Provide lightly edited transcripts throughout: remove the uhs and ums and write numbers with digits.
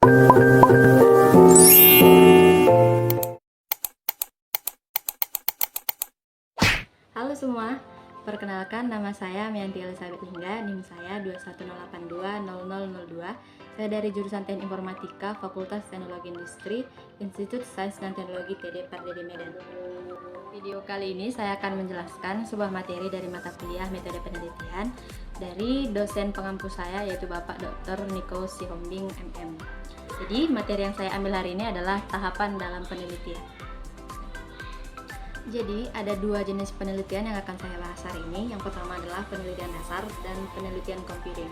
Halo semua, perkenalkan nama saya Mianti Elizabeth Lingga, NIM saya 210820002. Saya dari jurusan Teknik Informatika, Fakultas Teknologi Industri, Institut Sains dan Teknologi TD Pardede Medan. Video kali ini saya akan menjelaskan sebuah materi dari mata kuliah metode penelitian dari dosen pengampu saya, yaitu Bapak Dr. Niko Sihombing MM. Jadi materi yang saya ambil hari ini adalah tahapan dalam penelitian. Jadi ada dua jenis penelitian yang akan saya bahas hari ini. Yang pertama adalah penelitian dasar dan penelitian computing.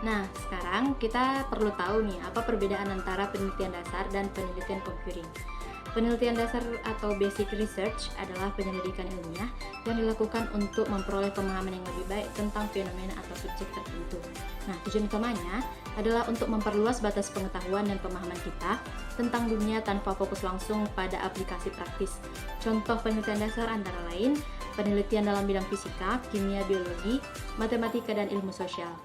Nah, sekarang kita perlu tahu nih apa perbedaan antara penelitian dasar dan penelitian computing. Penelitian dasar atau basic research adalah penyelidikan ilmiah yang dilakukan untuk memperoleh pemahaman yang lebih baik tentang fenomena atau subjek tertentu. Nah, tujuan utamanya adalah untuk memperluas batas pengetahuan dan pemahaman kita tentang dunia tanpa fokus langsung pada aplikasi praktis. Contoh penelitian dasar antara lain penelitian dalam bidang fisika, kimia, biologi, matematika, dan ilmu sosial.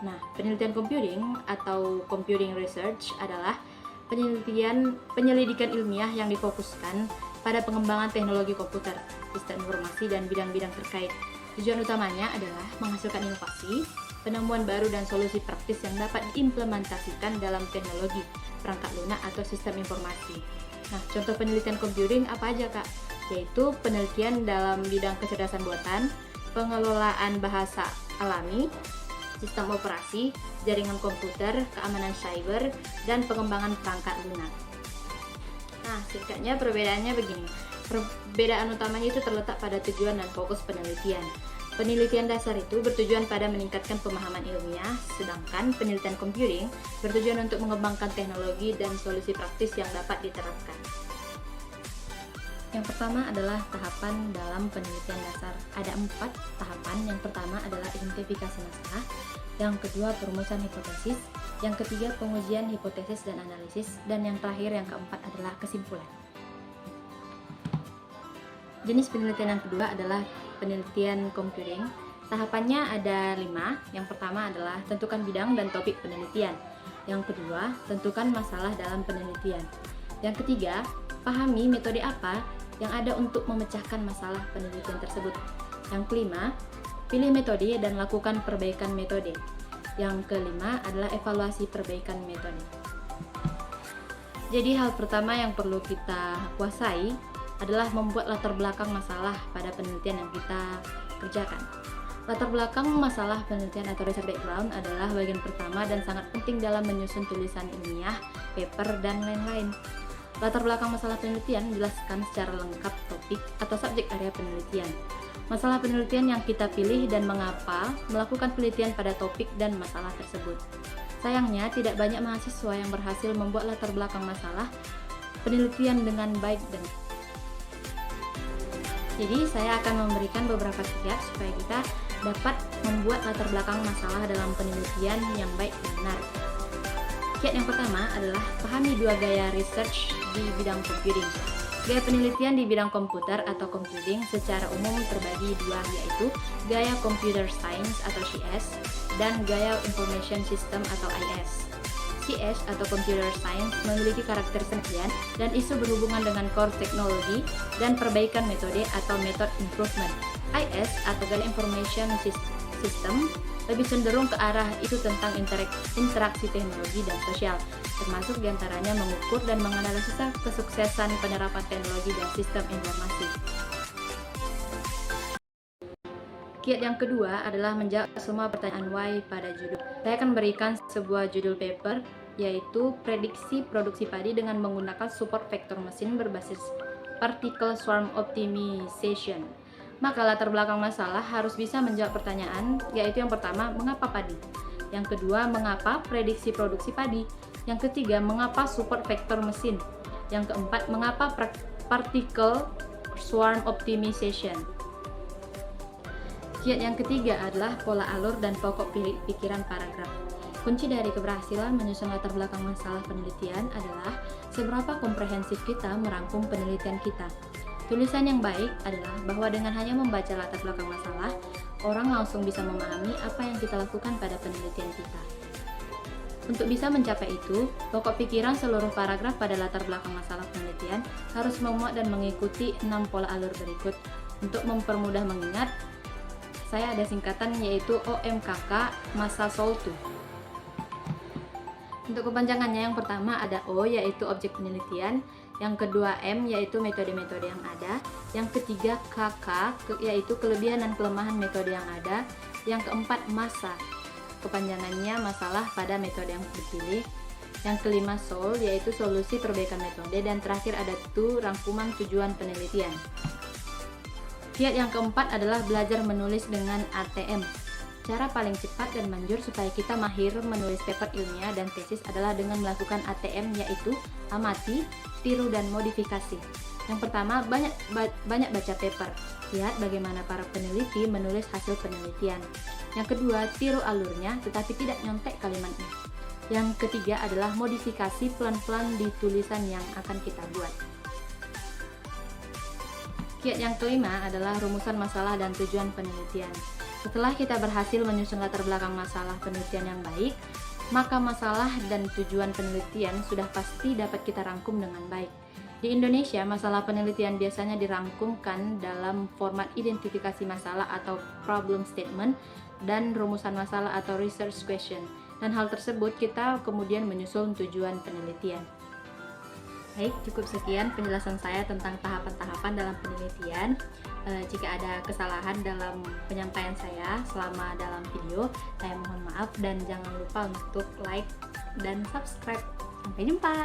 Nah, penelitian computing atau computing research adalah penyelidikan ilmiah yang difokuskan pada pengembangan teknologi komputer, sistem informasi, dan bidang-bidang terkait. Tujuan utamanya adalah menghasilkan inovasi, penemuan baru, dan solusi praktis yang dapat diimplementasikan dalam teknologi, perangkat lunak, atau sistem informasi. Nah, contoh penelitian computing apa aja, Kak? Yaitu penelitian dalam bidang kecerdasan buatan, pengelolaan bahasa alami, sistem operasi, jaringan komputer, keamanan cyber, dan pengembangan perangkat lunak. Nah, singkatnya perbedaannya begini. Perbedaan utamanya itu terletak pada tujuan dan fokus penelitian. Penelitian dasar itu bertujuan pada meningkatkan pemahaman ilmiah, sedangkan penelitian computing bertujuan untuk mengembangkan teknologi dan solusi praktis yang dapat diterapkan. Yang pertama adalah tahapan dalam penelitian dasar. Ada 4 tahapan. Yang pertama adalah identifikasi masalah, yang kedua perumusan hipotesis, yang ketiga pengujian hipotesis dan analisis, dan yang terakhir yang keempat adalah kesimpulan. Jenis penelitian yang kedua adalah penelitian computing. Tahapannya ada 5. Yang pertama adalah tentukan bidang dan topik penelitian. Yang kedua, tentukan masalah dalam penelitian. Yang ketiga, pahami metode apa yang ada untuk memecahkan masalah penelitian tersebut. Yang kelima, pilih metode dan lakukan perbaikan metode. Yang kelima adalah evaluasi perbaikan metode. Jadi hal pertama yang perlu kita kuasai adalah membuat latar belakang masalah pada penelitian yang kita kerjakan. Latar belakang masalah penelitian atau research background adalah bagian pertama dan sangat penting dalam menyusun tulisan ilmiah, paper, dan lain-lain. Latar belakang masalah penelitian menjelaskan secara lengkap topik atau subjek area penelitian, masalah penelitian yang kita pilih, dan mengapa melakukan penelitian pada topik dan masalah tersebut. Sayangnya, tidak banyak mahasiswa yang berhasil membuat latar belakang masalah penelitian dengan baik dan jadi saya akan memberikan beberapa kiat supaya kita dapat membuat latar belakang masalah dalam penelitian yang baik dan benar. Kiat yang pertama adalah pahami 2 gaya research di bidang computing. Gaya penelitian di bidang komputer atau computing secara umum terbagi 2, yaitu gaya computer science atau CS dan gaya information system atau IS. CS atau computer science memiliki karakter penelitian dan isu berhubungan dengan core teknologi dan perbaikan metode atau method improvement. IS atau gaya information system lebih cenderung ke arah isu tentang interaksi teknologi dan sosial, termasuk diantaranya mengukur dan menganalisis kesuksesan penerapan teknologi dan sistem informasi. Kiat yang kedua adalah menjawab semua pertanyaan why pada judul. Saya akan berikan sebuah judul paper, yaitu prediksi produksi padi dengan menggunakan support vektor mesin berbasis particle swarm optimization. Maka latar belakang masalah harus bisa menjawab pertanyaan, yaitu yang pertama, mengapa padi? Yang kedua, mengapa prediksi produksi padi? Yang ketiga, mengapa support vektor mesin? Yang keempat, mengapa particle swarm optimization? Kiat yang ketiga adalah pola alur dan pokok pikiran paragraf. Kunci dari keberhasilan menyusun latar belakang masalah penelitian adalah seberapa komprehensif kita merangkum penelitian kita. Tulisan yang baik adalah bahwa dengan hanya membaca latar belakang masalah, orang langsung bisa memahami apa yang kita lakukan pada penelitian kita. Untuk bisa mencapai itu, pokok pikiran seluruh paragraf pada latar belakang masalah penelitian harus memuat dan mengikuti 6 pola alur berikut. Untuk mempermudah mengingat, saya ada singkatan yaitu OMKK Masa Soltu. Untuk kepanjangannya, yang pertama ada O yaitu objek penelitian, yang kedua M yaitu metode-metode yang ada, yang ketiga KK yaitu kelebihan dan kelemahan metode yang ada, yang keempat masa, kepanjangannya masalah pada metode yang dipilih, yang kelima Sol yaitu solusi perbaikan metode, dan terakhir ada Tu rangkuman tujuan penelitian. Kiat yang keempat adalah belajar menulis dengan ATM. Cara paling cepat dan manjur supaya kita mahir menulis paper ilmiah dan tesis adalah dengan melakukan ATM, yaitu amati, tiru, dan modifikasi. Yang pertama, banyak baca paper. Lihat bagaimana para peneliti menulis hasil penelitian. Yang kedua, tiru alurnya tetapi tidak nyontek kalimatnya. Yang ketiga adalah modifikasi pelan-pelan di tulisan yang akan kita buat. Kiat yang kelima adalah rumusan masalah dan tujuan penelitian. Setelah kita berhasil menyusun latar belakang masalah penelitian yang baik, maka masalah dan tujuan penelitian sudah pasti dapat kita rangkum dengan baik. Di Indonesia, masalah penelitian biasanya dirangkumkan dalam format identifikasi masalah atau problem statement dan rumusan masalah atau research question. Dan hal tersebut kita kemudian menyusun tujuan penelitian. Baik, cukup sekian penjelasan saya tentang tahapan-tahapan dalam penelitian. Jika ada kesalahan dalam penyampaian saya selama dalam video, saya mohon maaf dan jangan lupa untuk like dan subscribe. Sampai jumpa.